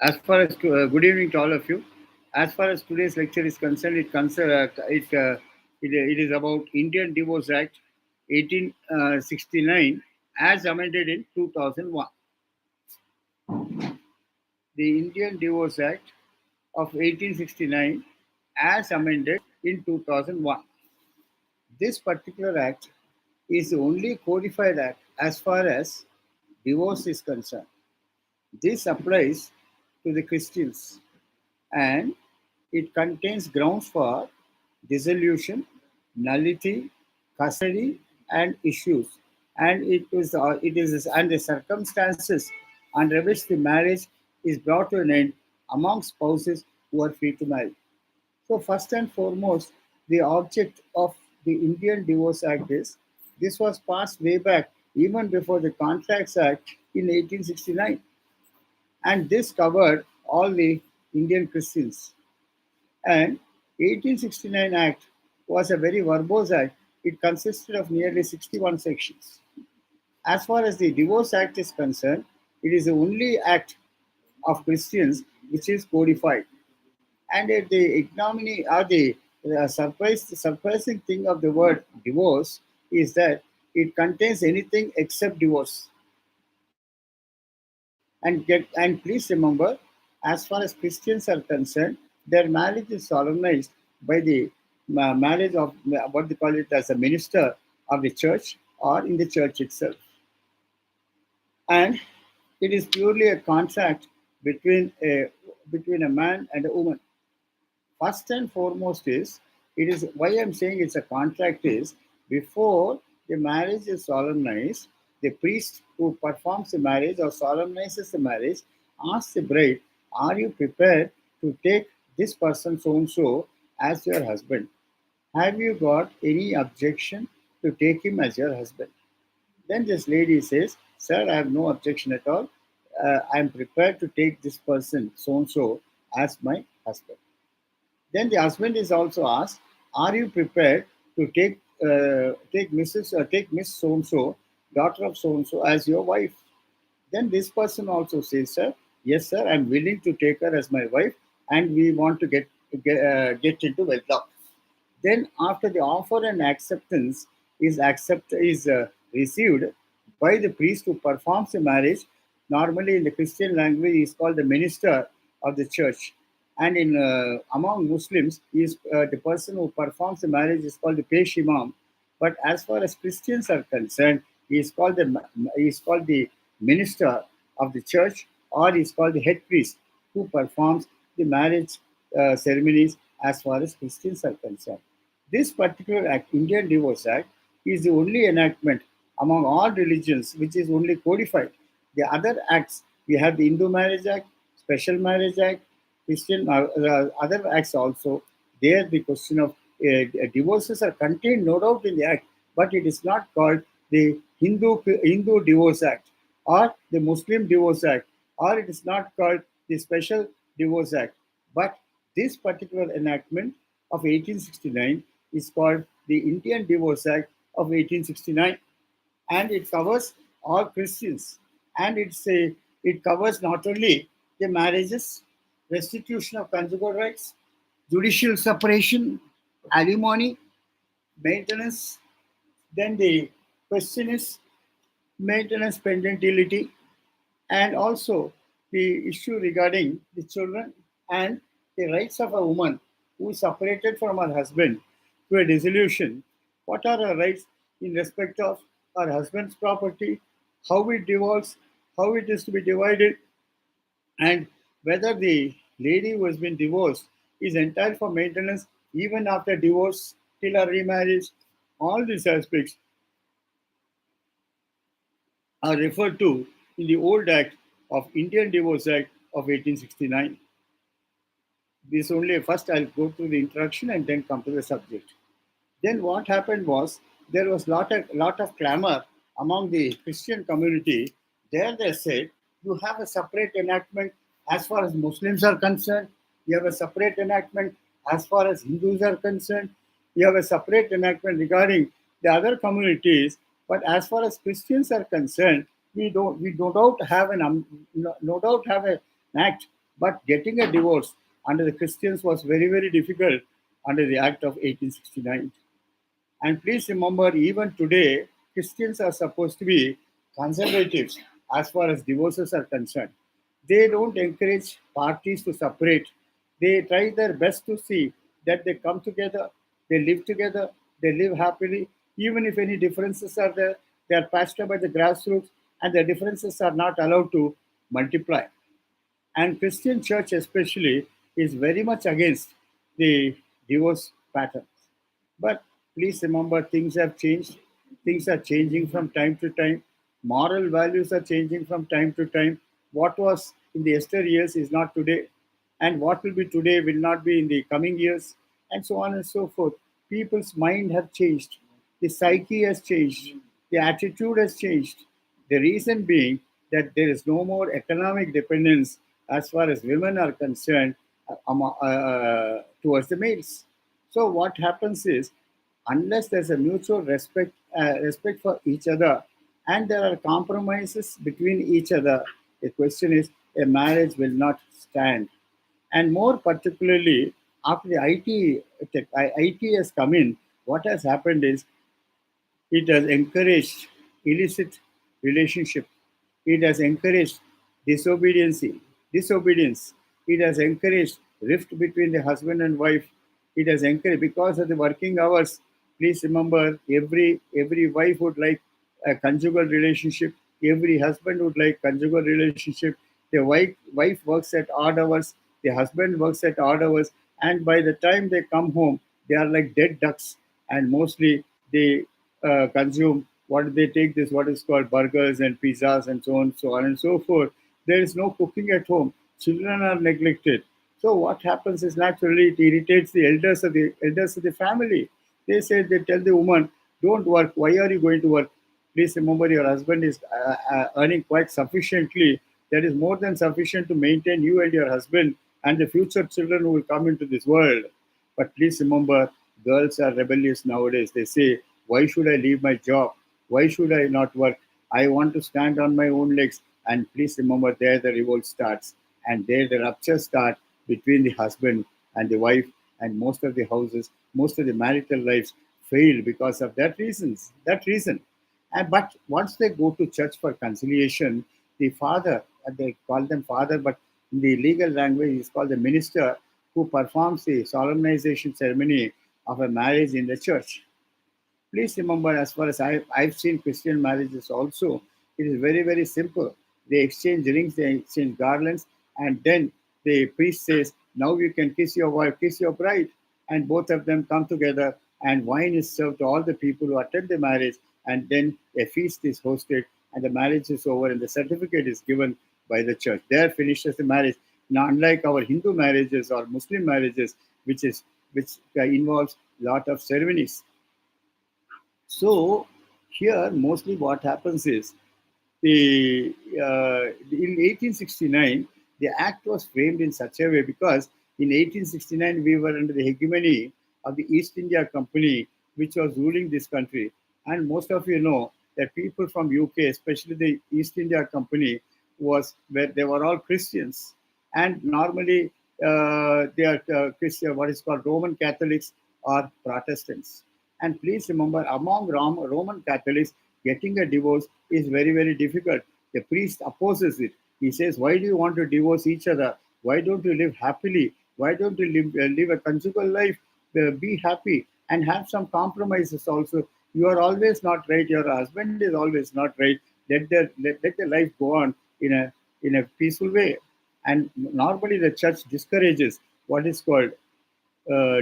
As far as good evening to all of you. As far as today's lecture is concerned, it is about Indian Divorce Act 1869 as amended in 2001. The Indian Divorce Act of 1869 as amended in 2001. This particular act is the only codified act as far as divorce is concerned. This applies to the Christians and it contains grounds for dissolution, nullity, custody, and issues. And and the circumstances under which the marriage is brought to an end among spouses who are free to marry. So, first and foremost, the object of the Indian Divorce Act is this was passed way back even before the Contracts Act in 1869, and this covered all the Indian Christians. And 1869 Act was a very verbose act. It consisted of nearly 61 sections. As far as the Divorce Act is concerned, it is the only act of Christians which is codified. And the ignominy or the surprising thing of the word divorce is that it contains anything except divorce. And please remember, as far as Christians are concerned, their marriage is solemnized by the marriage of what they call it as a minister of the church or in the church itself. And it is purely a contract between a man and a woman. First and foremost is it is why I'm saying it's a contract is before the marriage is solemnized, the priest who performs the marriage or solemnizes the marriage asks the bride, "Are you prepared to take this person so and so as your husband? Have you got any objection to take him as your husband?" Then this lady says, "Sir, I have no objection at all. I am prepared to take this person so and so as my husband." Then the husband is also asked, "Are you prepared to take Miss so and so, daughter of so and so, as your wife?" Then this person also says, "Sir, yes, sir, I'm willing to take her as my wife, and we want to get into wedlock." Then, after the offer and acceptance is received by the priest who performs the marriage, normally in the Christian language is called the minister of the church, and in among Muslims, is the person who performs the marriage is called the Pesh Imam. But as far as Christians are concerned, he is called the minister of the church, or he is called the head priest who performs the marriage ceremonies as far as Christians are concerned. This particular act, Indian Divorce Act, is the only enactment among all religions which is only codified. The other acts, we have the Hindu Marriage Act, Special Marriage Act, Christian other acts also. There, the question of divorces are contained, no doubt, in the act, but it is not called the Hindu Divorce Act or the Muslim Divorce Act, or it is not called the Special Divorce Act. But this particular enactment of 1869 is called the Indian Divorce Act of 1869, and it covers all Christians. And it covers not only the marriages, restitution of conjugal rights, judicial separation, alimony, maintenance. Then the question is maintenance pendentility, and also the issue regarding the children and the rights of a woman who is separated from her husband to a dissolution. What are her rights in respect of her husband's property, how it devolves, how it is to be divided, and whether the lady who has been divorced is entitled for maintenance even after divorce till her remarriage. All these aspects are referred to in the old Act of Indian Divorce Act of 1869. This only first I'll go through the introduction and then come to the subject. Then what happened was there was lot of clamor among the Christian community. There they said, you have a separate enactment as far as Muslims are concerned. You have a separate enactment as far as Hindus are concerned. You have a separate enactment regarding the other communities But as far as Christians are concerned, we no doubt have no doubt have an act, but getting a divorce under the Christians was very very difficult under the Act of 1869. And please remember, even today, Christians are supposed to be conservatives as far as divorces are concerned. They don't encourage parties to separate. They try their best to see that they come together, they live happily. Even if any differences are there, they are patched up by the grassroots, and the differences are not allowed to multiply. And Christian church especially is very much against the divorce patterns. But please remember, things have changed. Things are changing from time to time. Moral values are changing from time to time. What was in the yesteryears is not today, and what will be today will not be in the coming years, and so on and so forth. People's mind have changed. The psyche has changed. The attitude has changed. The reason being that there is no more economic dependence as far as women are concerned towards the males. So what happens is, unless there's a mutual respect for each other, and there are compromises between each other, the question is a marriage will not stand. And more particularly after the IT has come in, what has happened is it has encouraged illicit relationship. It has encouraged disobedience. Disobedience. It has encouraged rift between the husband and wife. It has encouraged because of the working hours. Please remember, every wife would like a conjugal relationship. Every husband would like conjugal relationship. The wife works at odd hours. The husband works at odd hours. And by the time they come home, they are like dead ducks. And mostly they consume what they take this what is called burgers and pizzas and so on and so forth. There is no cooking at home. Children are neglected. So what happens is, naturally it irritates the elders of the family. They tell the woman, don't work. Why are you going to work? Please remember, your husband is earning quite sufficiently. That is more than sufficient to maintain you and your husband and the future children who will come into this world. But please remember, girls are rebellious nowadays. They say, why should I leave my job? Why should I not work? I want to stand on my own legs. And please remember, there the revolt starts. And there the ruptures start between the husband and the wife. And most of the houses, most of the marital lives fail because of that reason. But once they go to church for conciliation, the father, they call them father, but in the legal language, is called the minister, who performs the solemnization ceremony of a marriage in the church. Please remember, as far as I've seen Christian marriages also, it is very, very simple. They exchange rings, they exchange garlands, and then the priest says, now you can kiss your wife, kiss your bride. And both of them come together, and wine is served to all the people who attend the marriage, and then a feast is hosted, and the marriage is over, and the certificate is given by the church. There finishes the marriage. Now, unlike our Hindu marriages or Muslim marriages, which involves lot of ceremonies. So here, mostly what happens is, in 1869, the act was framed in such a way because in 1869 we were under the hegemony of the East India Company, which was ruling this country. And most of you know that people from UK, especially the East India Company, was where they were all Christians, and normally they are Christian, what is called Roman Catholics or Protestants. And please remember, among Roman Catholics, getting a divorce is very, very difficult. The priest opposes it. He says, why do you want to divorce each other? Why don't you live happily? Why don't you live a conjugal life? Be happy and have some compromises also. You are always not right. Your husband is always not right. Let the life go on in a peaceful way. And normally the church discourages what is called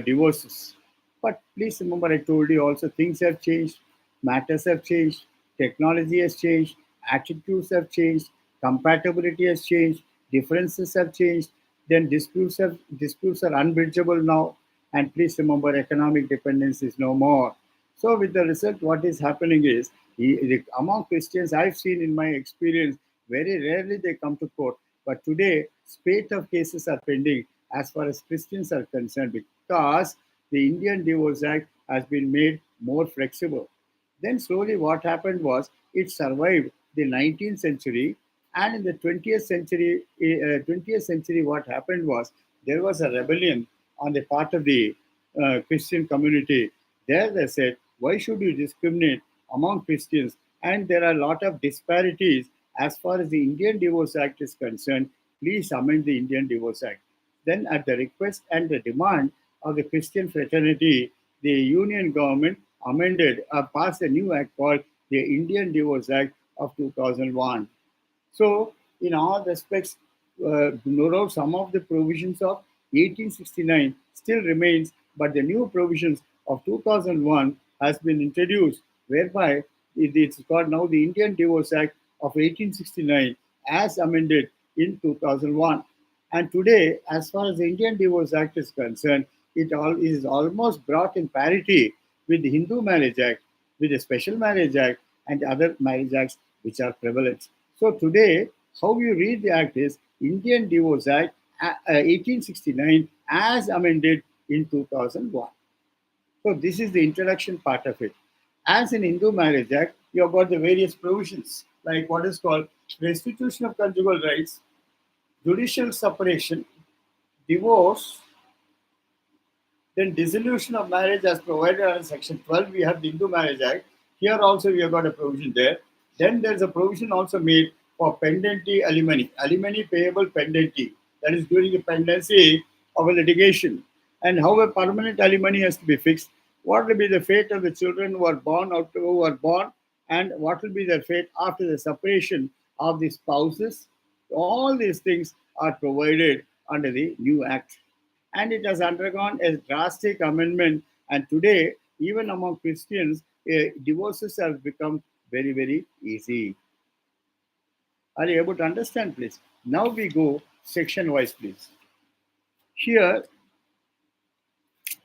divorces. But please remember, I told you also, things have changed, matters have changed, technology has changed, attitudes have changed, compatibility has changed, differences have changed. Then disputes are unbridgeable now. And please remember, economic dependence is no more. So with the result, what is happening is, among Christians, I've seen in my experience, very rarely they come to court. But today, spate of cases are pending as far as Christians are concerned, because the Indian Divorce Act has been made more flexible. Then slowly what happened was it survived the 19th century, and in the 20th century what happened was there was a rebellion on the part of the Christian community. There they said, why should you discriminate among Christians? And there are a lot of disparities as far as the Indian Divorce Act is concerned. Please amend the Indian Divorce Act. Then, at the request and the demand of the Christian fraternity, the Union government amended or passed a new act called the Indian Divorce Act of 2001. So, in all respects, no doubt some of the provisions of 1869 still remains, but the new provisions of 2001 has been introduced, whereby it's called now the Indian Divorce Act of 1869 as amended in 2001. And today, as far as the Indian Divorce Act is concerned, it all is almost brought in parity with the Hindu Marriage Act, with the Special Marriage Act, and other marriage acts which are prevalent. So today, how you read the act is Indian Divorce Act 1869 as amended in 2001. So this is the introduction part of it. As in Hindu Marriage Act, you have got the various provisions like what is called restitution of conjugal rights, judicial separation, divorce, then dissolution of marriage as provided under Section 12, we have the Hindu Marriage Act. Here also we have got a provision there. Then there's a provision also made for pendency alimony, alimony payable pendency, that is during the pendency of a litigation, and how a permanent alimony has to be fixed. What will be the fate of the children who are born and what will be their fate after the separation of the spouses? All these things are provided under the new act, and it has undergone a drastic amendment. And today, even among Christians, divorces have become very, very easy. Are you able to understand, please? Now we go section wise, please. Here,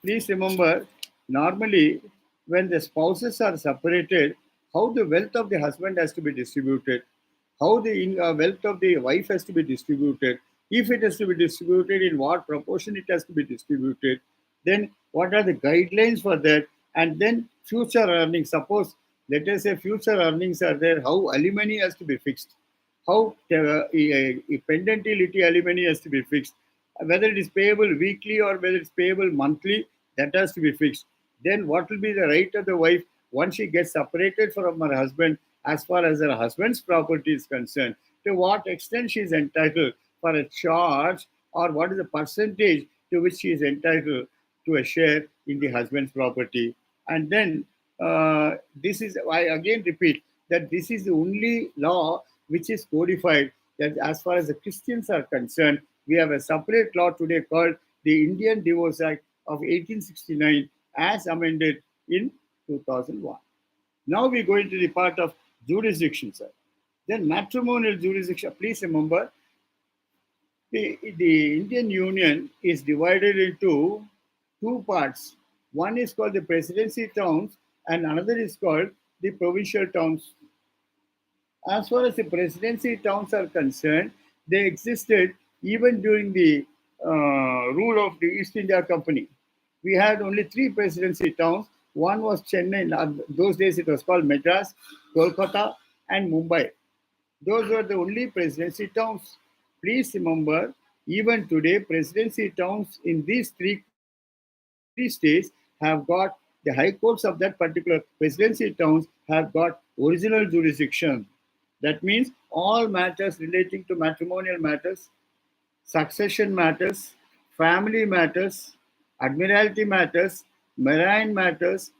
please remember, normally when the spouses are separated, how the wealth of the husband has to be distributed, how the wealth of the wife has to be distributed, if it has to be distributed, in what proportion it has to be distributed, then what are the guidelines for that, and then future earnings. Suppose, let us say, future earnings are there, how alimony has to be fixed, how pendentility alimony has to be fixed, whether it is payable weekly or whether it's payable monthly, that has to be fixed. Then what will be the right of the wife once she gets separated from her husband, as far as her husband's property is concerned, to what extent she is entitled for a charge, or what is the percentage to which she is entitled to a share in the husband's property. And then this is, I again repeat, that this is the only law which is codified, that as far as the Christians are concerned, we have a separate law today called the Indian Divorce Act of 1869 as amended in 2001. Now we go into the part of jurisdiction, sir. Then matrimonial jurisdiction. Please remember, the Indian Union is divided into two parts. One is called the presidency towns, and another is called the provincial towns. As far as the presidency towns are concerned, they existed even during the rule of the East India Company. We had only three presidency towns. One was Chennai. Those days it was called Madras, Kolkata, and Mumbai. Those were the only presidency towns. Please remember, even today, presidency towns in these three states have got the high courts of that particular presidency towns have got original jurisdiction. That means all matters relating to matrimonial matters, succession matters, family matters, admiralty matters, marine matters,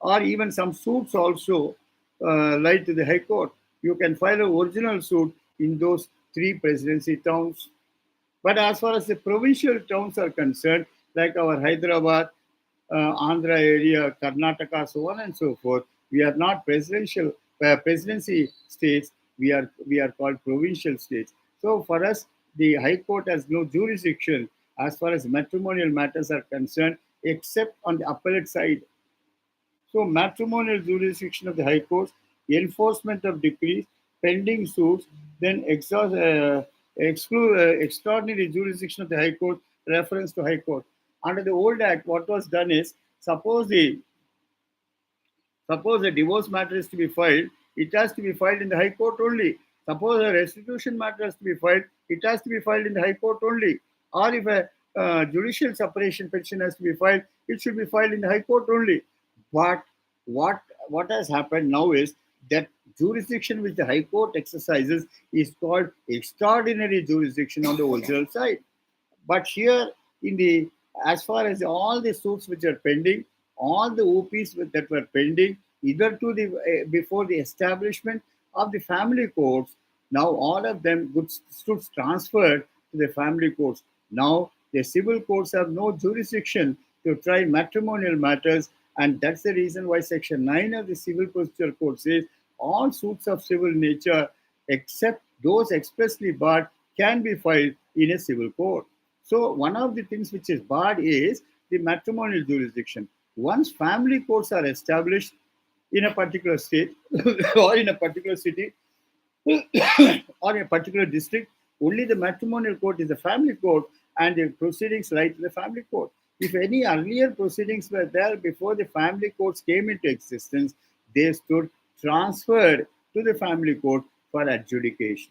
or even some suits also lie to the High Court. You can file an original suit in those three presidency towns. But as far as the provincial towns are concerned, like our Hyderabad, Andhra area, Karnataka, so on and so forth, we are not presidency states. We are called provincial states. So for us, the High Court has no jurisdiction as far as matrimonial matters are concerned, except on the appellate side. So matrimonial jurisdiction of the High Court, enforcement of decrees, pending suits, then extraordinary jurisdiction of the High Court, reference to High Court. Under the old Act, what was done is, suppose the Suppose a divorce matter is to be filed, it has to be filed in the High Court only. Suppose a restitution matter has to be filed, it has to be filed in the High Court only. Or if a judicial separation petition has to be filed, it should be filed in the High Court only. But what what has happened now is that jurisdiction which the High Court exercises is called extraordinary jurisdiction on the original side. But here, in the as far as all the suits which are pending, all the OPs that were pending, either to the before the establishment of the family courts, now all of them stood transferred to the family courts. Now the civil courts have no jurisdiction to try matrimonial matters, and that's the reason why Section 9 of the Civil Procedure Code says all suits of civil nature, except those expressly barred, can be filed in a civil court. So one of the things which is barred is the matrimonial jurisdiction. Once family courts are established in a particular state or in a particular city or in a particular district, only the matrimonial court is the family court and the proceedings lie to the family court. If any earlier proceedings were there before the family courts came into existence, they stood transferred to the family court for adjudication.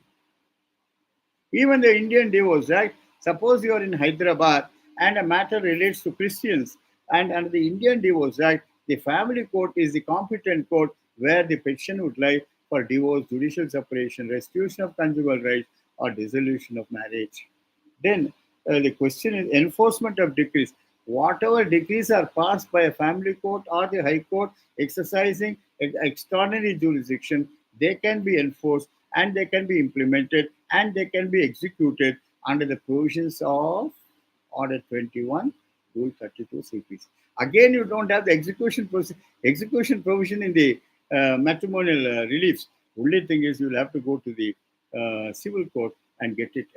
Even the Indian Divorce Act, suppose you are in Hyderabad and a matter relates to Christians, and under the Indian Divorce Act, the family court is the competent court where the petition would lie for divorce, judicial separation, restitution of conjugal rights, or dissolution of marriage. Then the question is enforcement of decrees. Whatever decrees are passed by a family court or the High Court exercising extraordinary jurisdiction, they can be enforced and they can be implemented and they can be executed under the provisions of Order 21, Rule 32 CPC. Again, you don't have the execution provision in the matrimonial reliefs. Only thing is you'll have to go to the civil court and get it.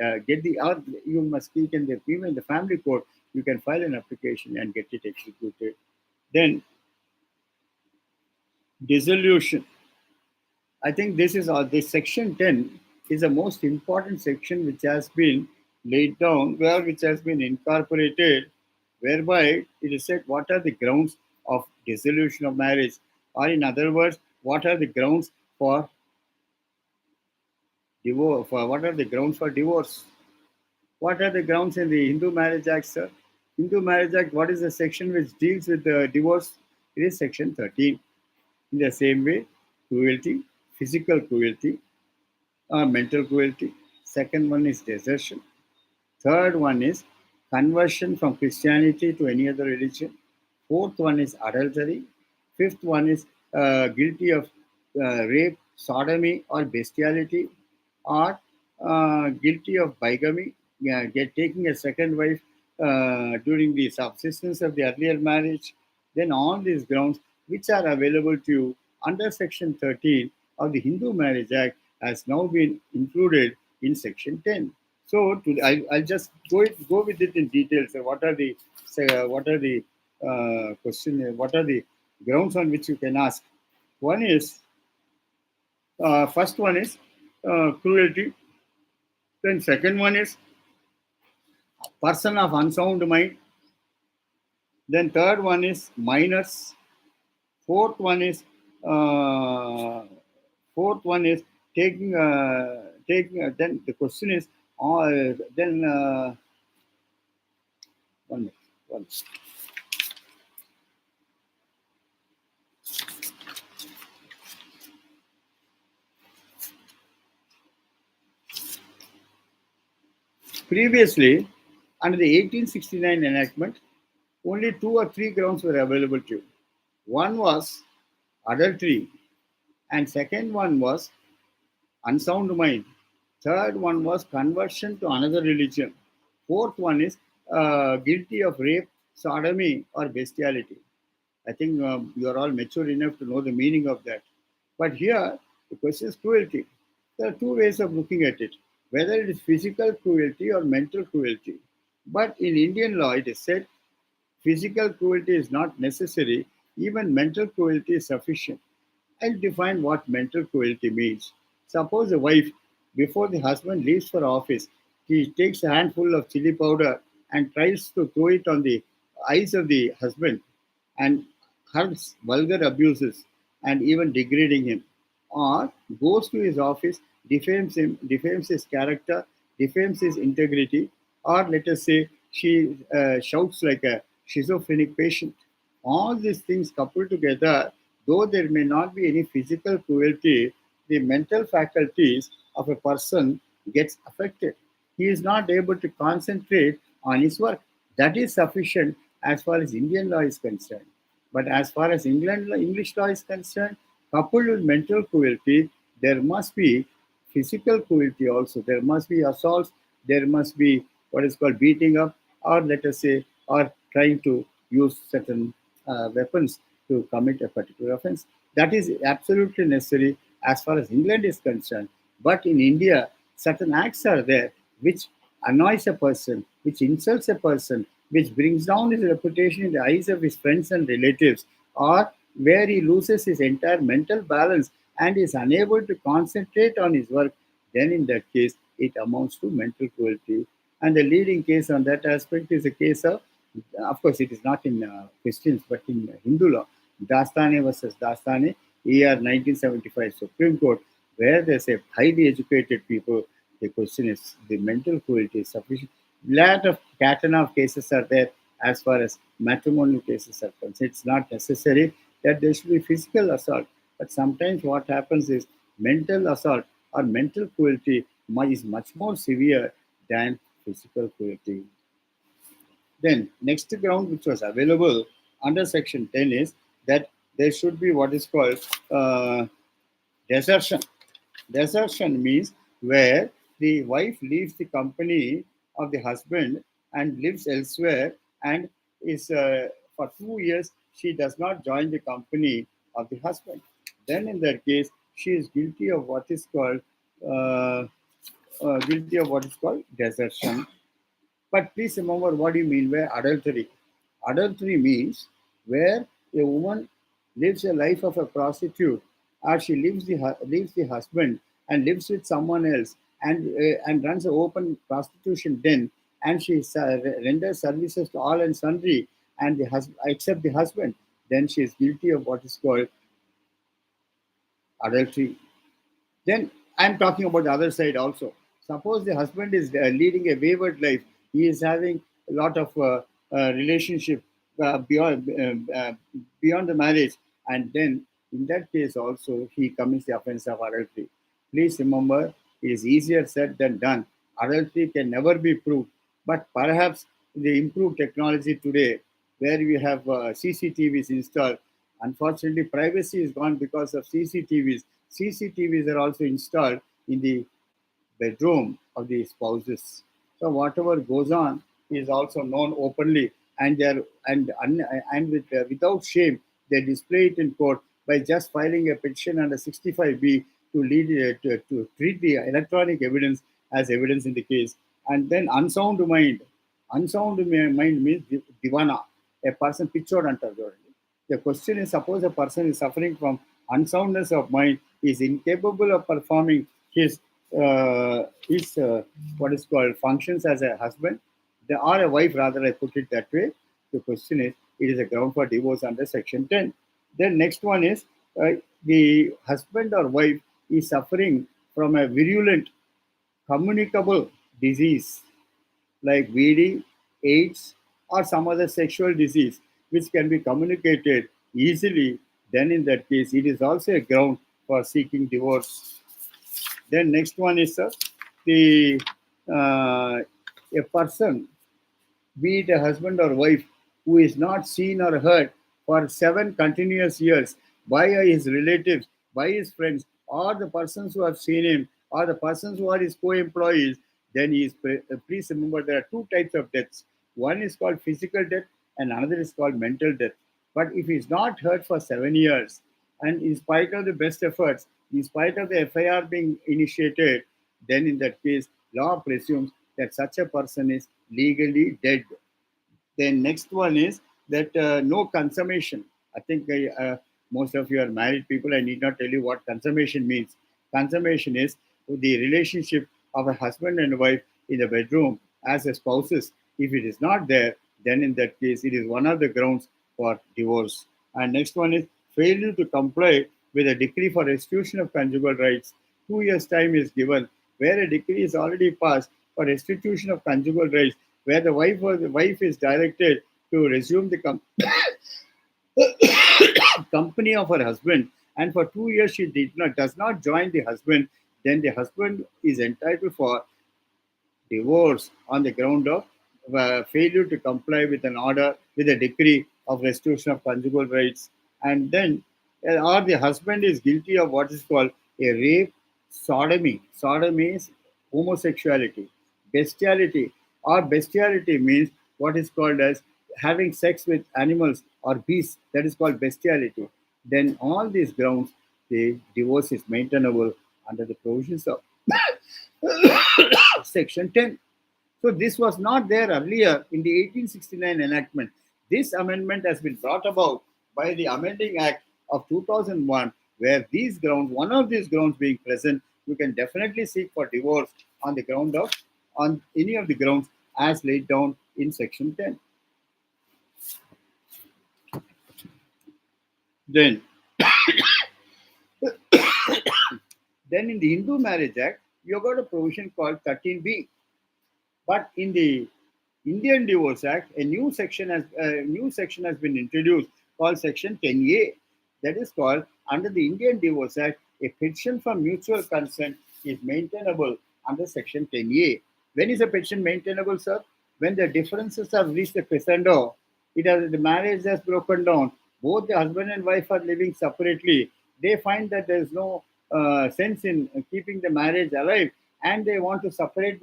Or you must speak in the even in the family court. You can file an application and get it executed. Then dissolution. I think this section 10 is the most important section which has been laid down, which has been incorporated, whereby it is said what are the grounds of dissolution of marriage, or in other words, what are the grounds for divorce? What are the grounds for divorce? What are the grounds in the Hindu Marriage Act, sir? Hindu Marriage Act, what is the section which deals with the divorce? It is section 13. In the same way, cruelty, physical cruelty, or mental cruelty. Second one is desertion. Third one is conversion from Christianity to any other religion. Fourth one is adultery. Fifth one is guilty of rape, sodomy, or bestiality, or guilty of bigamy, taking a second wife during the subsistence of the earlier marriage. Then all these grounds which are available to you under Section 13 of the Hindu Marriage Act has now been included in Section 10. So I'll just go with it in detail. So what are the question? What are the grounds on which you can ask? One is first one is cruelty. Then second one is person of unsound mind. Then third one is minors. Fourth one is taking. Then the question is then one minute. Previously, under the 1869 enactment, only 2 or 3 grounds were available to you. One was adultery, and second one was unsound mind. Third one was conversion to another religion. Fourth one is guilty of rape, sodomy, or bestiality. I think you are all mature enough to know the meaning of that. But here, the question is cruelty. There are two ways of looking at it, whether it is physical cruelty or mental cruelty. But in Indian law, it is said physical cruelty is not necessary, even mental cruelty is sufficient. I'll define what mental cruelty means. Suppose a wife, before the husband leaves for office, she takes a handful of chili powder and tries to throw it on the eyes of the husband and hurls vulgar abuses. and even degrading him, or goes to his office, defames him, defames his character, defames his integrity, or let us say she shouts like a schizophrenic patient. All these things coupled together, though there may not be any physical cruelty, the mental faculties of a person gets affected. He is not able to concentrate on his work. That is sufficient as far as Indian law is concerned. But as far as English law is concerned, coupled with mental cruelty, there must be physical cruelty also. There must be assaults. There must be what is called beating up, or let us say, or trying to use certain weapons to commit a particular offense. That is absolutely necessary as far as England is concerned. But in India, certain acts are there which annoys a person, which insults a person, which brings down his reputation in the eyes of his friends and relatives, or where he loses his entire mental balance and is unable to concentrate on his work, then in that case, it amounts to mental cruelty. And the leading case on that aspect is a case of course, it is not in Christians, but in Hindu law, Dastane versus Dastane, year 1975 Supreme Court, where they say highly educated people, the question is the mental cruelty is sufficient. Lot of catena of cases are there as far as matrimonial cases are concerned. It's not necessary that there should be physical assault, but sometimes what happens is mental assault or mental cruelty is much more severe than physical cruelty. Then next ground which was available under section 10 is that there should be what is called desertion. Desertion means where the wife leaves the company of the husband and lives elsewhere, and is for 2 years she does not join the company of the husband. Then in that case she is guilty of what is called desertion. But please remember what do you mean by adultery. Adultery means where a woman lives a life of a prostitute, or she leaves the husband and lives with someone else, and runs an open prostitution den, and she renders services to all and sundry, and the husband except the husband, then she is guilty of what is called adultery. Then I'm talking about the other side also. Suppose the husband is leading a wayward life. He is having a lot of relationship beyond the marriage, and then in that case also he commits the offense of adultery. Please remember, it is easier said than done. Adultery can never be proved, but perhaps the improved technology today, where we have CCTVs installed, unfortunately, privacy is gone because of CCTVs. CCTVs are also installed in the bedroom of the spouses. So whatever goes on is also known openly, and they are and without shame they display it in court by just filing a petition under 65B to to treat the electronic evidence as evidence in the case. And then unsound mind means divana, a person pictured under. The question is, suppose a person is suffering from unsoundness of mind, is incapable of performing his what is called functions as a husband, or a wife rather. I put it that way. The question is, it is a ground for divorce under section 10. Then next one is the husband or wife is suffering from a virulent communicable disease like VD, AIDS, or some other sexual disease which can be communicated easily, then in that case, it is also a ground for seeking divorce. Then next one is the a person, be it a husband or wife, who is not seen or heard for 7 continuous years by his relatives, by his friends, or the persons who have seen him, or the persons who are his co-employees, then he is. Please remember, there are two types of deaths. One is called physical death, and another is called mental death. But if he is not heard for 7 years, and in spite of the best efforts, in spite of the FIR being initiated, then in that case, law presumes that such a person is legally dead. Then next one is that no consummation. I think most of you are married people. I need not tell you what consummation means. Consummation is the relationship of a husband and wife in the bedroom as a spouses. If it is not there, then in that case, it is one of the grounds for divorce. And next one is failure to comply with a decree for restitution of conjugal rights. 2 years' time is given, where a decree is already passed for restitution of conjugal rights, where the wife is directed to resume the company of her husband, and for 2 years she does not join the husband, then the husband is entitled for divorce on the ground of failure to comply with an order with a decree of restitution of conjugal rights, and then or the husband is guilty of what is called a rape, sodomy. Sodomy is homosexuality. Bestiality, or bestiality means what is called as having sex with animals or beasts, that is called bestiality. Then all these grounds, the divorce is maintainable under the provisions of section 10. So this was not there earlier in the 1869 enactment. This amendment has been brought about by the Amending Act of 2001, where these grounds, one of these grounds being present, you can definitely seek for divorce on the ground of, on any of the grounds as laid down in section 10. Then, then in the Hindu Marriage Act, you have got a provision called 13B. But in the Indian Divorce Act, a new section has been introduced called Section 10A. That is called, under the Indian Divorce Act, a petition for mutual consent is maintainable under Section 10A. When is a petition maintainable, sir? When the differences have reached a crescendo, the marriage has broken down. Both the husband and wife are living separately. They find that there is no sense in keeping the marriage alive, and they want to separate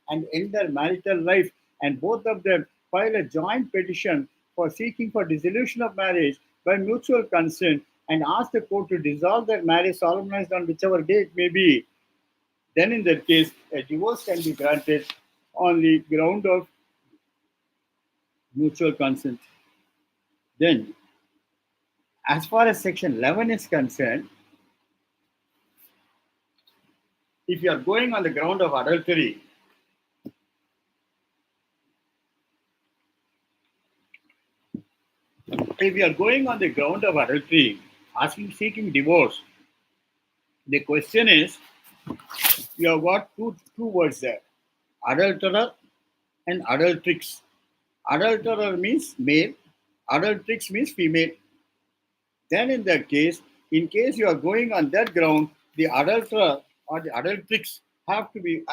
and end their marital life, and both of them file a joint petition for seeking for dissolution of marriage by mutual consent and ask the court to dissolve their marriage solemnized on whichever day it may be. Then in that case, a divorce can be granted on the ground of mutual consent. Then, as far as section 11 is concerned, if you are going on the ground of adultery, seeking divorce, the question is, you have got two words there, adulterer and adultrix. Adulterer means male, adultrix means female. Then in that case, in case you are going on that ground, the adulterer or the adultrix have to be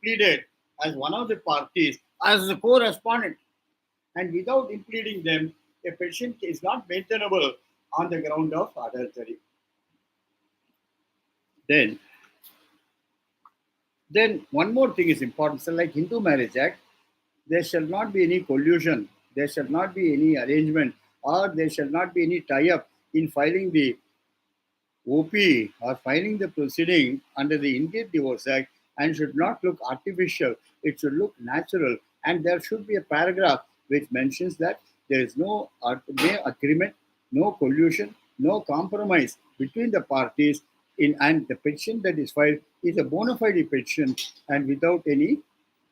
pleaded as one of the parties as the co-respondent, and without impleading them, a petition is not maintainable on the ground of adultery. Then one more thing is important. So, like Hindu Marriage Act, there shall not be any collusion, there shall not be any arrangement, or there shall not be any tie-up in filing the OP or filing the proceeding under the Indian Divorce Act, and should not look artificial. It should look natural, and there should be a paragraph which mentions that there is no agreement, no collusion, no compromise between the parties, and the petition that is filed is a bona fide petition and without any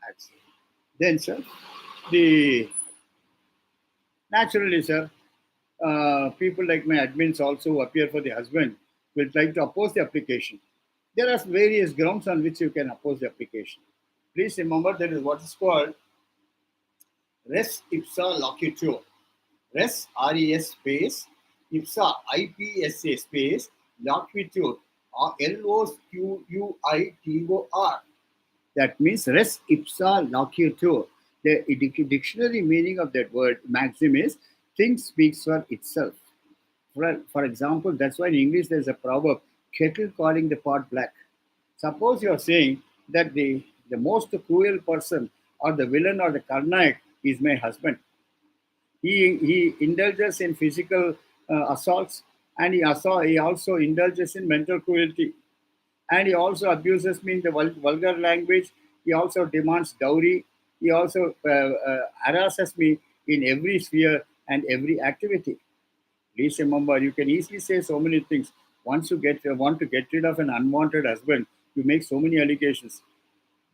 action. Then, sir, naturally, sir, people like my admins also appear for the husband will try to oppose the application. There are various grounds on which you can oppose the application. Please remember there is what is called res ipsa loquitur. Res, R-E-S space, ipsa, I-P-S-A space, loquitur, L-O-Q-U-I-T-O-R. That means res ipsa loquitur. The dictionary meaning of that word maxim is thing speaks for itself. For example, that's why in English there's a proverb, kettle calling the pot black. Suppose you're saying that the most cruel person or the villain or the Karnak is my husband. He indulges in physical assaults, and he also indulges in mental cruelty. And he also abuses me in the vulgar language. He also demands dowry. He also harasses me in every sphere and every activity. Please remember, you can easily say so many things. Once you want to get rid of an unwanted husband, you make so many allegations.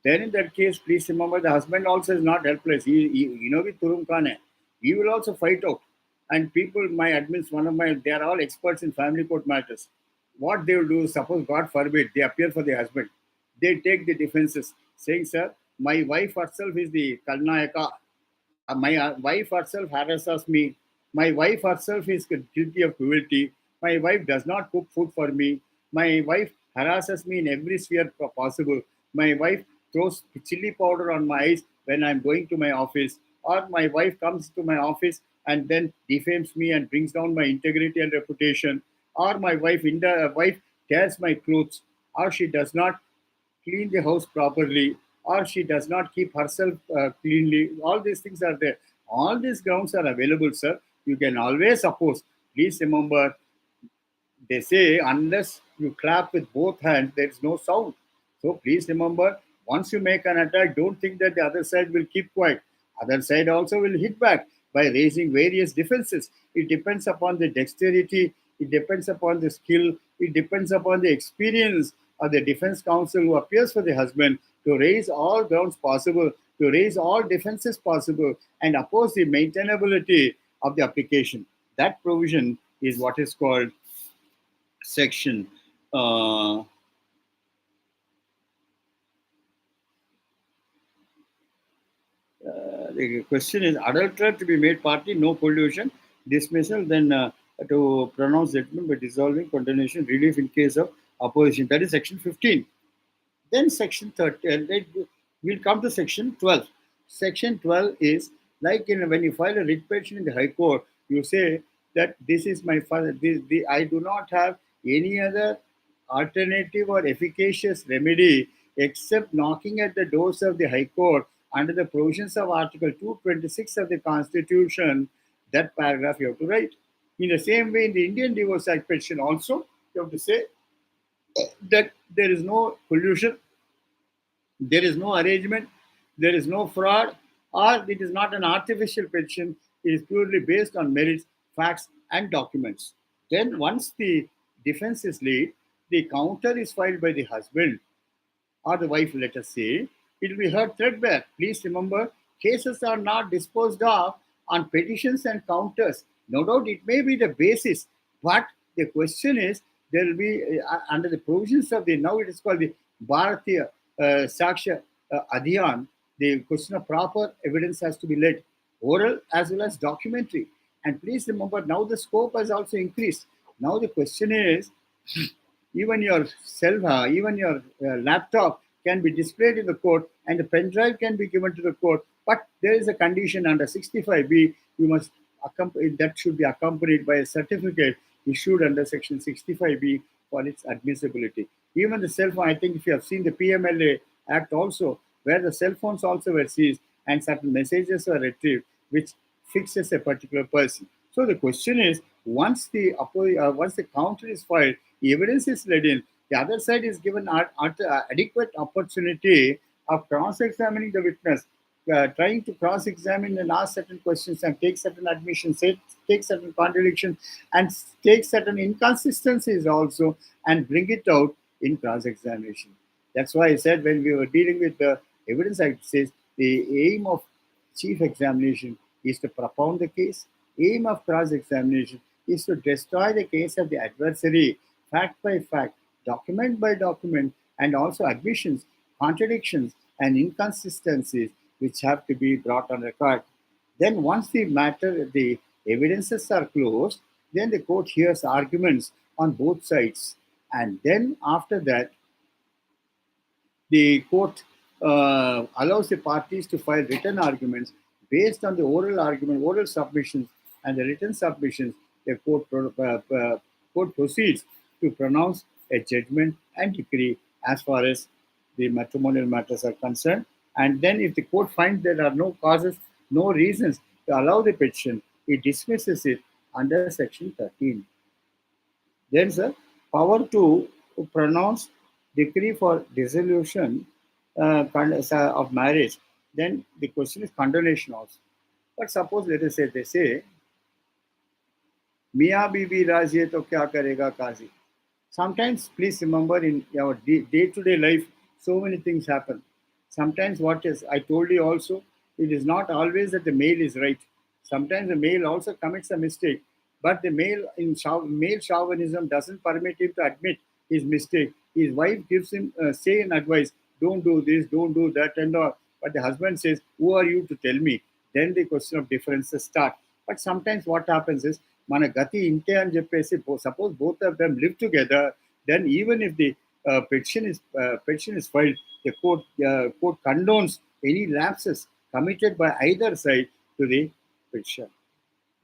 Then in that case, please remember the husband also is not helpless. He will also fight out. And people, my admins, they are all experts in family court matters. What they will do, suppose God forbid, they appear for the husband. They take the defenses, saying, "Sir, my wife herself is the Kalnayaka. My wife herself harasses me. My wife herself is guilty of cruelty. My wife does not cook food for me. My wife harasses me in every sphere possible. My wife throws chili powder on my eyes when I'm going to my office. Or my wife comes to my office and then defames me and brings down my integrity and reputation. Or my wife tears my clothes. Or she does not clean the house properly, or she does not keep herself cleanly. All these things are there. All these grounds are available, sir. You can always oppose. Please remember, they say unless you clap with both hands, there is no sound. So please remember, once you make an attack, don't think that the other side will keep quiet. Other side also will hit back by raising various defenses. It depends upon the dexterity, it depends upon the skill, it depends upon the experience of the defense counsel who appears for the husband to raise all grounds possible, to raise all defenses possible, and oppose the maintainability of the application. That provision is what is called section the question is adulterer to be made party, no pollution, dismissal, then to pronounce judgment by dissolving condemnation, relief in case of opposition. That is section 15. Then section 30, we'll come to section 12. Section 12 is like when you file a writ petition in the High Court, you say that this is my father, I do not have any other alternative or efficacious remedy except knocking at the doors of the High Court under the provisions of Article 226 of the Constitution. That paragraph you have to write. In the same way, in the Indian Divorce Act petition also, you have to say that there is no pollution, there is no arrangement, there is no fraud, or it is not an artificial petition. It is purely based on merits, facts, and documents. Then, once the defense is laid, the counter is filed by the husband or the wife, let us say. It will be heard threadbare. Please remember, cases are not disposed of on petitions and counters. No doubt it may be the basis, but the question is there will be under the provisions of the now it is called the Bharatiya Saksha Adhyan. The question of proper evidence has to be led, oral as well as documentary. And please remember, now the scope has also increased. Now the question is, even your even your laptop can be displayed in the court, and the pen drive can be given to the court. But there is a condition under 65B. You must that should be accompanied by a certificate issued under Section 65B for its admissibility. Even the cell phone, I think if you have seen the PMLA Act also, where the cell phones also were seized and certain messages were retrieved, which fixes a particular person. So the question is, once the counter is filed, the evidence is led in, the other side is given adequate opportunity of cross-examining the witness, trying to cross-examine and ask certain questions and take certain admissions, take certain contradictions, and take certain inconsistencies also, and bring it out in cross-examination. That's why I said when we were dealing with the evidence act, it says the aim of chief examination is to propound the case. Aim of cross-examination is to destroy the case of the adversary, fact by fact, document by document, and also admissions, contradictions, and inconsistencies which have to be brought on record. Then once the evidences are closed, then the court hears arguments on both sides. And then after that, the court allows the parties to file written arguments based on the oral submissions and the written submissions. The court proceeds to pronounce a judgment and decree as far as the matrimonial matters are concerned. And then if the court finds there are no causes, no reasons to allow the petition, it dismisses it under Section 13. Then, sir, power to pronounce decree for dissolution of marriage. Then the question is condonation also. But suppose let us say they say, Miya Bibi Raji to kya karega kazi. Sometimes, please remember, in our day-to-day life, so many things happen. Sometimes, I told you also, it is not always that the male is right. Sometimes the male also commits a mistake, but the male chauvinism doesn't permit him to admit his mistake. His wife gives him say and advice, don't do this, don't do that, and all. But the husband says, who are you to tell me? Then the question of differences start. But sometimes what happens is, మన గతి ఇంతే అని చెప్పేసి suppose both of them live together, then even if the petition is filed, the court condones any lapses committed by either side to the petition.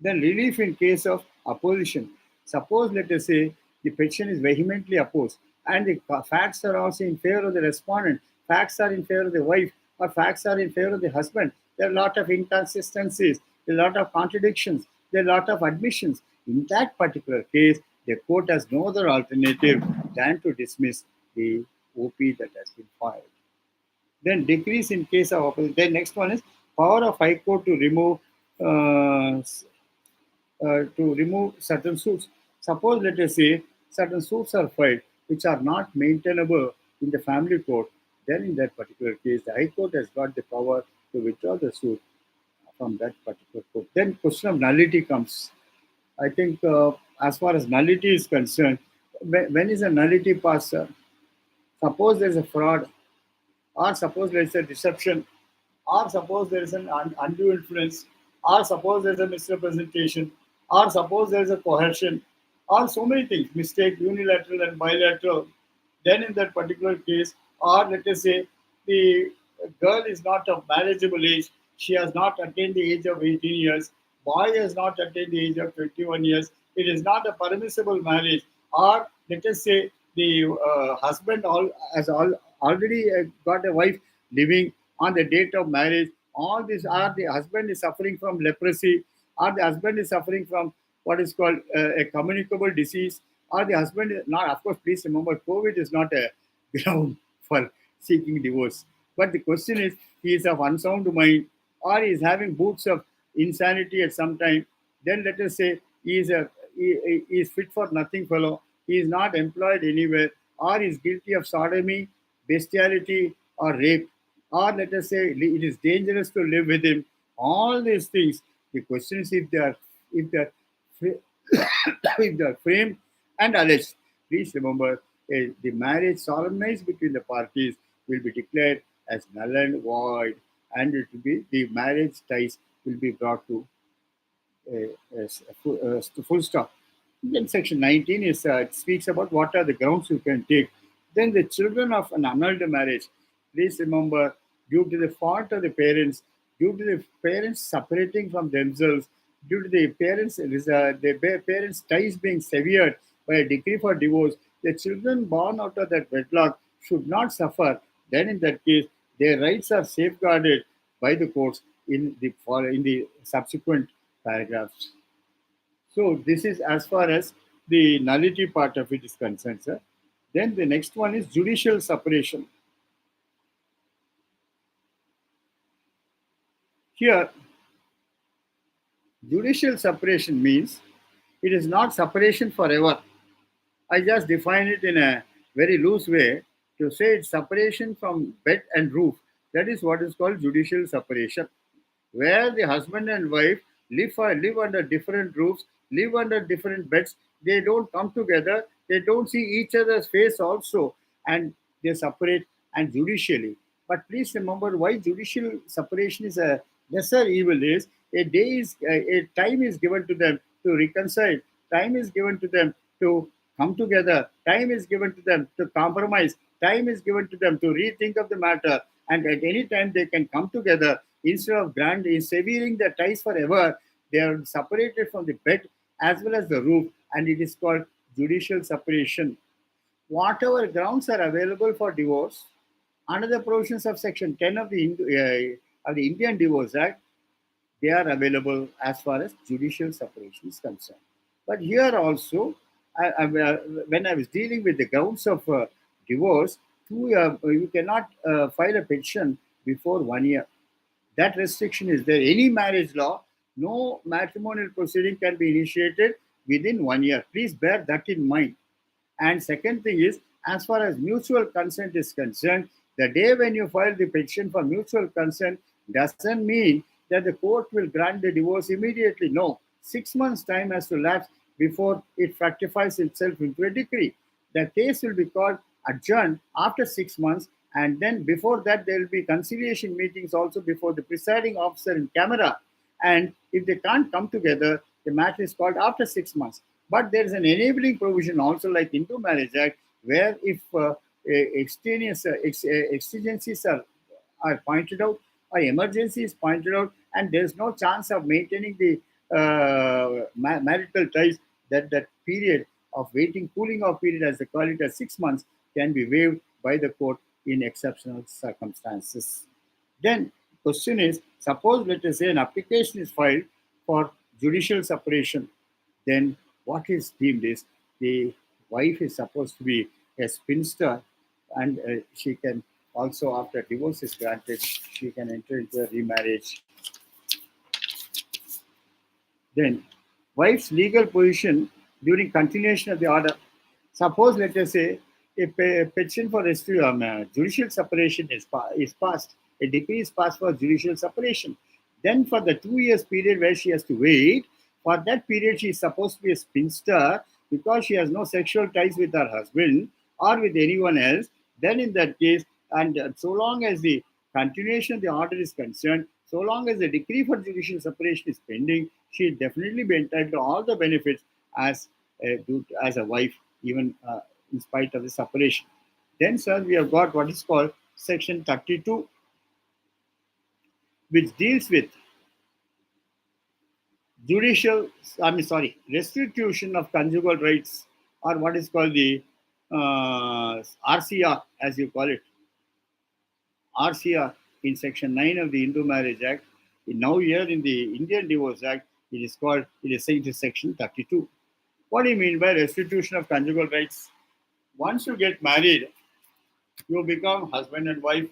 Then relief in case of opposition. Suppose, let us say, the petition is vehemently opposed and the facts are also in favor of the respondent, facts are in favor of the wife, or facts are in favor of the husband. There are a lot of inconsistencies, there are a lot of contradictions, there are a lot of admissions. In that particular case, the court has no other alternative than to dismiss the OP that has been filed. Then decrease in case of opposition. Then next one is power of High Court to remove certain suits. Suppose, let us say, certain suits are filed which are not maintainable in the family court. Then in that particular case, the High Court has got the power to withdraw the suit from that particular court. Then question of nullity comes. I think as far as nullity is concerned, when is a nullity passed? Suppose there is a fraud, or suppose there is a deception, or suppose there is an undue influence, or suppose there is a misrepresentation, or suppose there is a coercion, or so many things, mistake, unilateral and bilateral. Then in that particular case, or let us say the girl is not of marriageable age, she has not attained the age of 18 years, boy has not attained the age of 21 years, it is not a permissible marriage, or let us say the husband has already got a wife living on the date of marriage. All these are, the husband is suffering from leprosy, or the husband is suffering from what is called a communicable disease, or the husband is not, of course, please remember, COVID is not a ground for seeking divorce. But the question is, he is of unsound mind, or he is having boots of insanity at some time. Then let us say he is fit for nothing fellow, he is not employed anywhere, or is guilty of sodomy, bestiality, or rape, or let us say it is dangerous to live with him. All these things, the question is if they are framed and alleged. Please remember, the marriage solemnized between the parties will be declared as null and void, and it will be, the marriage ties will be brought to full stop. Then section 19 is it speaks about what are the grounds you can take. Then the children of an annulled marriage. Please remember, due to the fault of the parents, due to the parents separating from themselves, due to the parents' ties being severed by a decree for divorce, the children born out of that wedlock should not suffer. Then in that case, their rights are safeguarded by the courts in the subsequent paragraphs. So this is as far as the nullity part of it is concerned, sir. Then the next one is judicial separation. Here, judicial separation means it is not separation forever. I just define it in a very loose way to say it's separation from bed and roof. That is what is called judicial separation, where the husband and wife live under different roofs, live under different beds. They don't come together. They don't see each other's face also, and they separate and judicially. But please remember, why judicial separation is a lesser evil is a time is given to them to reconcile. Time is given to them to come together. Time is given to them to compromise. Time is given to them to rethink of the matter. And at any time they can come together. Instead of severing the ties forever, they are separated from the bed as well as the roof, and it is called judicial separation. Whatever grounds are available for divorce, under the provisions of Section 10 of the Indian Divorce Act, they are available as far as judicial separation is concerned. But here also, when I was dealing with the grounds of divorce, you cannot file a petition before 1 year. That restriction is there. Any marriage law, no matrimonial proceeding can be initiated within 1 year. Please bear that in mind. And second thing is, as far as mutual consent is concerned, the day when you file the petition for mutual consent doesn't mean that the court will grant the divorce immediately. No, 6 months' time has to lapse before it fructifies itself into a decree. The case will be called adjourned after 6 months, and then before that, there will be conciliation meetings also before the presiding officer in camera. And if they can't come together, the matter is called after 6 months. But there is an enabling provision also, like Hindu Marriage Act, where if exigencies are pointed out, or emergency is pointed out, and there is no chance of maintaining the marital ties, that period of waiting, cooling off period, as they call it, as 6 months, can be waived by the court in exceptional circumstances. Then, question is, suppose, let us say, an application is filed for judicial separation. Then, what is deemed is the wife is supposed to be a spinster, and she can also, after divorce is granted, she can enter into a remarriage. Then, wife's legal position during continuation of the order. Suppose, let us say, a petition for judicial separation is passed, a decree is passed for judicial separation. Then, for the 2 years period where she has to wait, for that period she is supposed to be a spinster because she has no sexual ties with her husband or with anyone else. Then, in that case, and so long as the continuation of the order is concerned, so long as the decree for judicial separation is pending, she will definitely be entitled to all the benefits as as a wife, even in spite of the separation. Then, sir, we have got what is called Section 32, which deals with restitution of conjugal rights, or what is called the RCR, as you call it. RCR in Section 9 of the Hindu Marriage Act. Now, here in the Indian Divorce Act, it is saying Section 32. What do you mean by restitution of conjugal rights? Once you get married, you become husband and wife.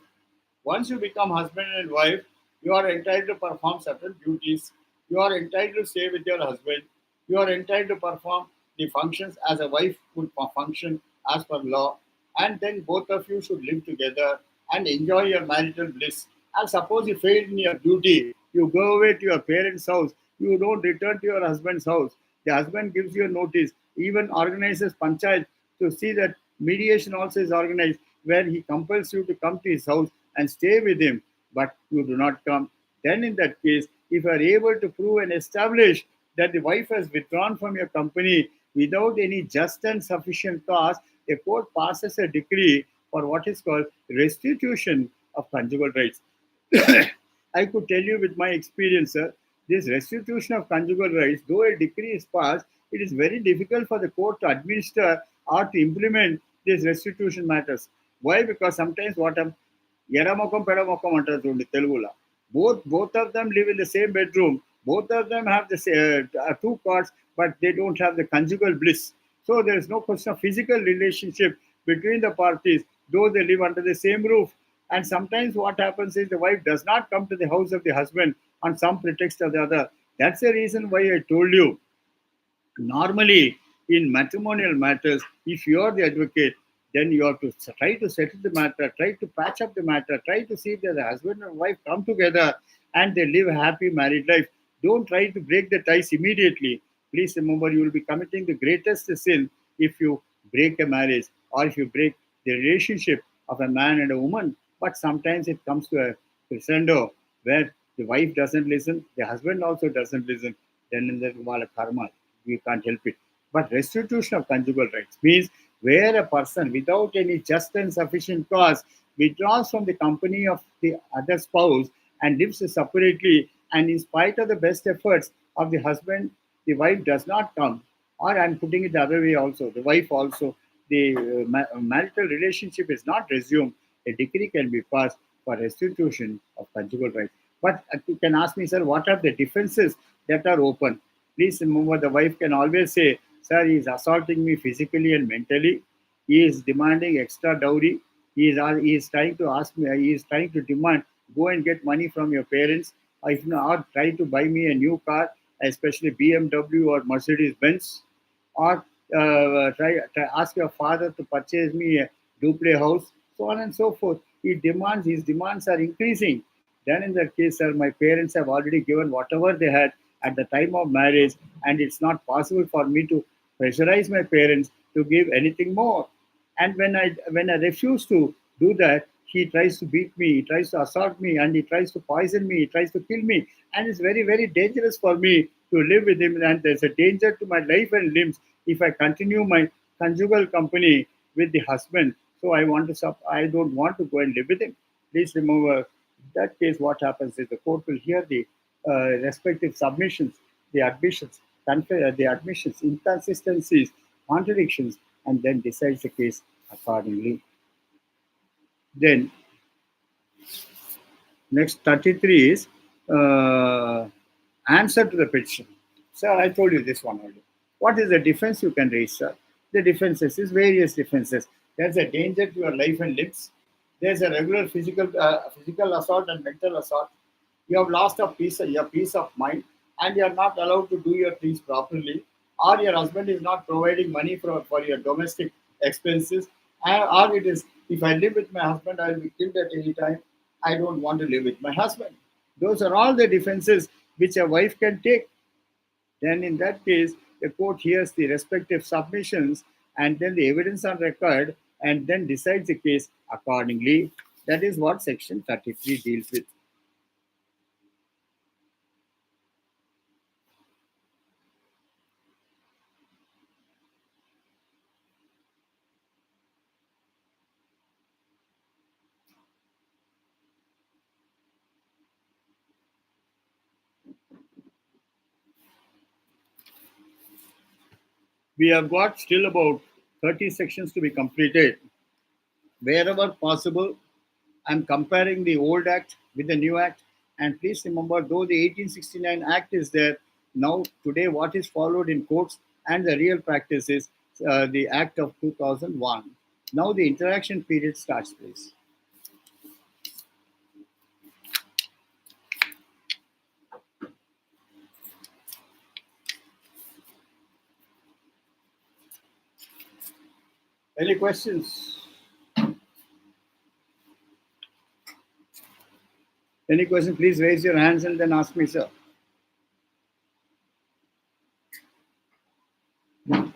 Once you become husband and wife, you are entitled to perform certain duties. You are entitled to stay with your husband. You are entitled to perform the functions as a wife would function as per law. And then both of you should live together and enjoy your marital bliss. And suppose you fail in your duty, you go away to your parents' house, you don't return to your husband's house. The husband gives you a notice, even organizes panchayat to see that mediation also is organized, where he compels you to come to his house and stay with him, but you do not come. Then, in that case, if you are able to prove and establish that the wife has withdrawn from your company without any just and sufficient cause, the court passes a decree for what is called restitution of conjugal rights. I could tell you with my experience, sir, this restitution of conjugal rights, though a decree is passed, it is very difficult for the court to administer or to implement these restitution matters. Why? Because sometimes what Yeramokam Pedamokam antaru chundi Telugulo. Both of them live in the same bedroom. Both of them have the two cots, but they don't have the conjugal bliss. So there is no question of physical relationship between the parties, though they live under the same roof. And sometimes what happens is the wife does not come to the house of the husband on some pretext or the other. That's the reason why I told you, normally in matrimonial matters, if you are the advocate, then you have to try to settle the matter, try to patch up the matter, try to see that the husband and wife come together and they live a happy married life. Don't try to break the ties immediately. Please remember, you will be committing the greatest sin if you break a marriage or if you break the relationship of a man and a woman. But sometimes it comes to a crescendo where the wife doesn't listen, the husband also doesn't listen. Then in the karma, we can't help it. But restitution of conjugal rights means where a person, without any just and sufficient cause, withdraws from the company of the other spouse and lives separately, and in spite of the best efforts of the husband, the wife does not come. Or I'm putting it the other way also, the wife also, the marital relationship is not resumed, a decree can be passed for restitution of conjugal rights. But you can ask me, sir, what are the defenses that are open? Please remember, the wife can always say, sir, he is assaulting me physically and mentally. He is demanding extra dowry. He is trying to ask me, he is trying to demand, go and get money from your parents, or if not, or try to buy me a new car, especially BMW or Mercedes Benz, or try ask your father to purchase me a duplex house, so on and so forth. His demands are increasing. Then in that case, sir, my parents have already given whatever they had at the time of marriage, and it's not possible for me to pressurize my parents to give anything more. And when I refuse to do that, he tries to beat me, he tries to assault me, and he tries to poison me, he tries to kill me. And it's very, very dangerous for me to live with him. And there's a danger to my life and limbs if I continue my conjugal company with the husband. So I don't want to go and live with him. Please remember, in that case, what happens is the court will hear the respective submissions, the admissions, the admissions, inconsistencies, contradictions, and then decides the case accordingly. Then next 33 is answer to the petition. Sir, I told you this one already. What is the defense you can raise, sir? The defenses is various defenses. There's a danger to your life and limbs. There's a regular physical assault and mental assault. You have lost your peace of mind, and you are not allowed to do your things properly. Or your husband is not providing money for your domestic expenses. Or it is, if I live with my husband, I will be killed at any time. I don't want to live with my husband. Those are all the defenses which a wife can take. Then in that case, the court hears the respective submissions and then the evidence on record and then decides the case accordingly. That is what section 33 deals with. We have got still about 30 sections to be completed. Wherever possible, I'm comparing the old act with the new act. And please remember, though the 1869 act is there, now today what is followed in courts and the real practice is the act of 2001. Now the interaction period starts, please. Any questions? Any question, please raise your hands and then ask me, sir. No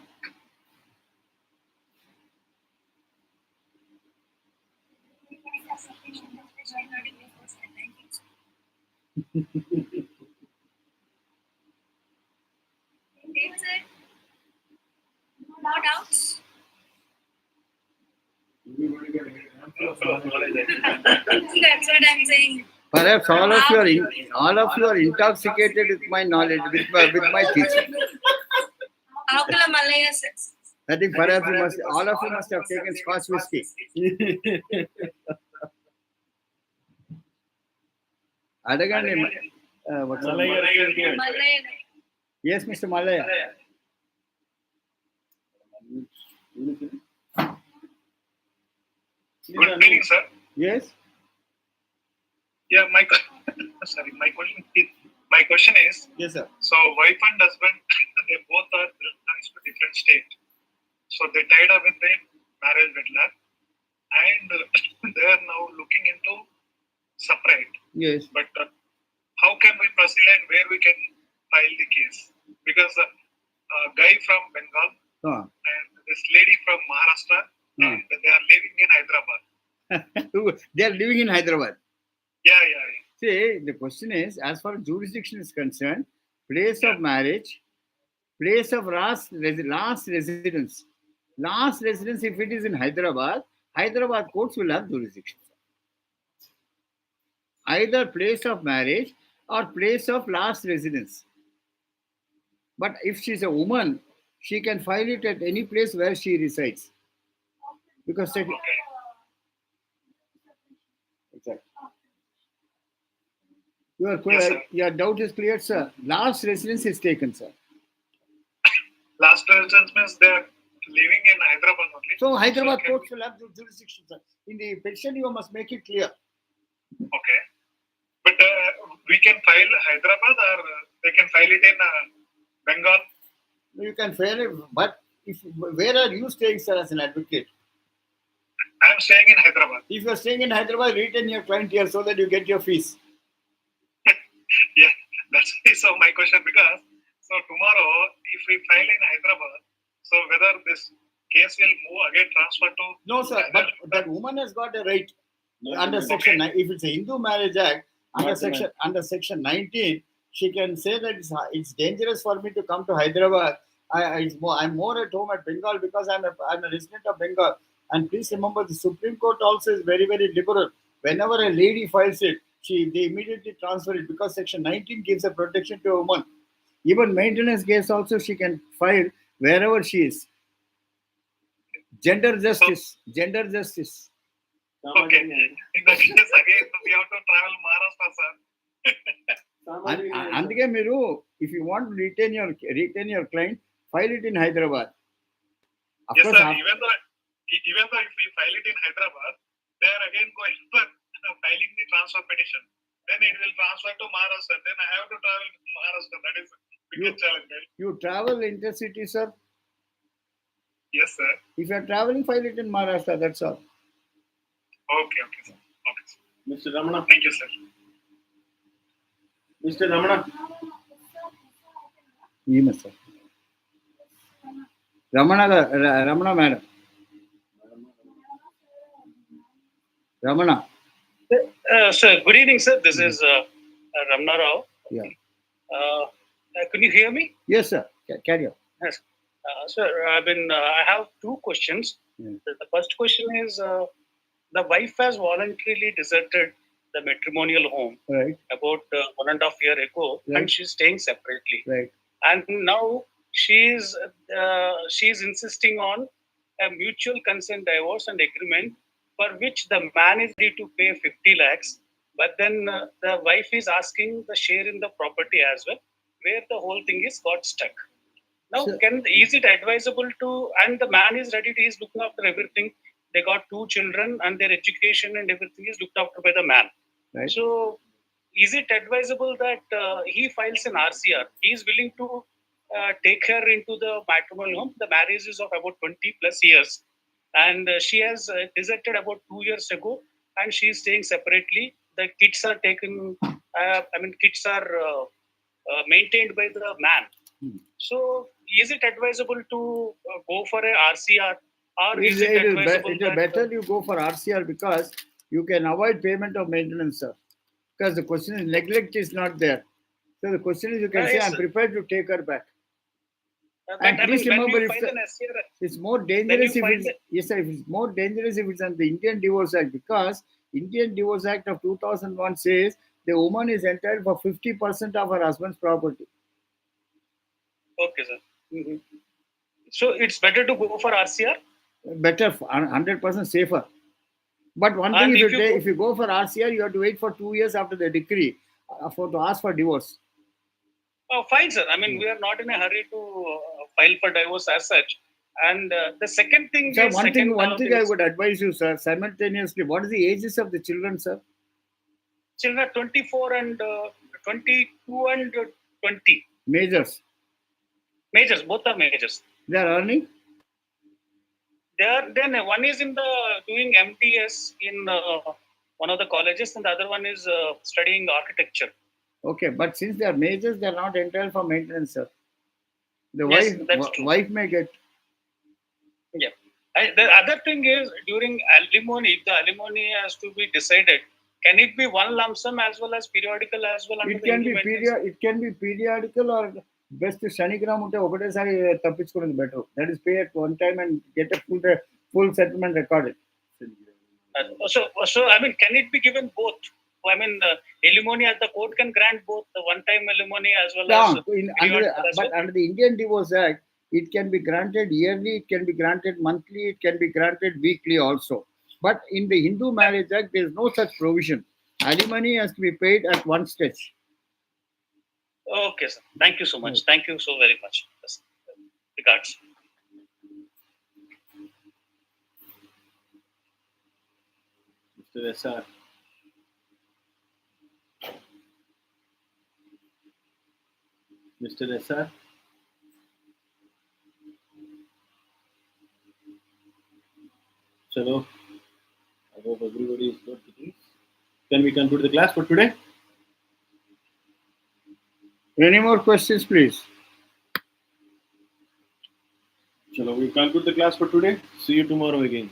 doubts? That's what I'm saying. Perhaps all of you are intoxicated with my knowledge, with my teaching. Avkala Malaya says. I think perhaps all of you must have taken Scotch whiskey. Adagandi, what's Malaya. Yes, Mr. Malaya. Good evening, sir. Yes. Yeah, my question is, Yes, sir. so wife and husband, they both are belongs to different state. So they tied up with the marriage wedlock, and they are now looking into separate. Yes. But how can we proceed and where we can file the case? Because a guy from Bengal and this lady from Maharashtra, and they are living in Hyderabad. They are living in Hyderabad. Yeah. See, the question is, as far as jurisdiction is concerned, place of marriage, place of last residence. Last residence, if it is in Hyderabad, Hyderabad courts will have jurisdiction. Either place of marriage or place of last residence. But if she's a woman, she can file it at any place where she resides. Because exactly. Your doubt is clear, sir. Last residence is taken, sir. Last residence means they are living in Hyderabad only. So Hyderabad courts will have jurisdiction, sir. In the petition, you must make it clear. Okay. But we can file Hyderabad or they can file it in Bengal? You can file it, but where are you staying, sir, as an advocate? I am staying in Hyderabad. If you are staying in Hyderabad, retain your client here so that you get your fees. so my question, because so tomorrow if we file in Hyderabad, so whether this case will move again transfer to No, sir, but that woman has got a right under section 9. If it's a Hindu Marriage Act, under section 19, she can say that it's dangerous for me to come to Hyderabad. I'm more at home at Bengal because I'm a resident of Bengal. And please remember, the Supreme Court also is very, very liberal. Whenever a lady files it, they immediately transfer it because section 19 gives a protection to a woman. Even maintenance case also she can file wherever she is. Gender justice. Okay. In that case, again, we have to travel Maharashtra, sir. అందుకే మీరు if you want to retain your client, file it in Hyderabad. Of Yes, course, sir. Even though if we file it in Hyderabad, they are again going for filing the transfer petition. Then it will transfer to Maharashtra. Then I have to travel to Maharashtra. That is a biggest challenge, right? you travel intercity, sir. Yes, sir. If you are traveling, file it in Maharashtra. That's all. Okay, sir. Okay, sir. Mr. Ramana. Thank you, sir. Mr. Ramana. Yes, sir. Ramana madam. Ramana. Sir, good evening, sir. This is Ramana Rao. Yeah. Can you hear me? Yes, sir. Carry on. Yes. Sir, I have two questions. Yeah. The first question is, the wife has voluntarily deserted the matrimonial home Right. about 1.5 years ago, Right. and she's staying separately. Right. And now she's insisting on a mutual consent divorce and agreement for which the man is ready to pay 50 lakhs, but then the wife is asking the share in the property as well, where the whole thing is got stuck. Now, Sure. is it advisable to, and the man is ready to, he's looking after everything. They got 2 children and their education and everything is looked after by the man. Right. So, is it advisable that he files an RCR? He is willing to take her into the matrimonial home. The marriage is of about 20 plus years. And she has deserted about 2 years ago and she is staying separately. The kids are taken, kids are maintained by the man. So, is it advisable to go for a RCR? Or is it advisable it is better you go for RCR because you can avoid payment of maintenance, sir. Because the question is neglect is not there. So the question is you can say, yes, I'm sir. prepared to take her back. But And please when remember, you if file an SCR, it's more dangerous if find it's, yes, sir, if it's more dangerous if it's under the Indian Divorce Act, because Indian Divorce Act of 2001 says the woman is entitled for 50% of her husband's property. okay, sir. So it's better to go for RCR. Better, 100% safer. But one thing, And if you go for RCR, you have to wait for 2 years after the decree to ask for divorce. Oh, fine, sir. We are not in a hurry to file for divorce as such. And the second thing Sir, is... one thing I would advise you, sir, simultaneously, what is the ages of the children, sir? Children are 24 and 22 and 20. Majors. Majors, both are majors. They are earning? Then one is doing MTS in one of the colleges and the other one is studying architecture. Okay, but since they are majors, they are not entitled for maintenance, sir. The Yes, that's true. wife may get. Yeah. The other thing is, during alimony, if the alimony has to be decided, can it be one lump sum as well as periodical as well? It can be periodical or best shanigram unte ఒకటేసారి తప్పించుకోవడం better. That is pay at one time and get a full settlement recorded. So can it be given both? Alimony at the court can grant both the one-time alimony as well as under the Indian Divorce Act, it can be granted yearly, it can be granted monthly, it can be granted weekly also. But in the Hindu Marriage Act, there is no such provision. Alimony has to be paid at one stretch. Okay, sir. Thank you so much. Thank you so very much. Regards. Mr. SR. Mr. SR. Chalo. I hope everybody is good with this. Can we conclude the class for today? Any more questions, please? Shall we conclude the class for today? See you tomorrow again.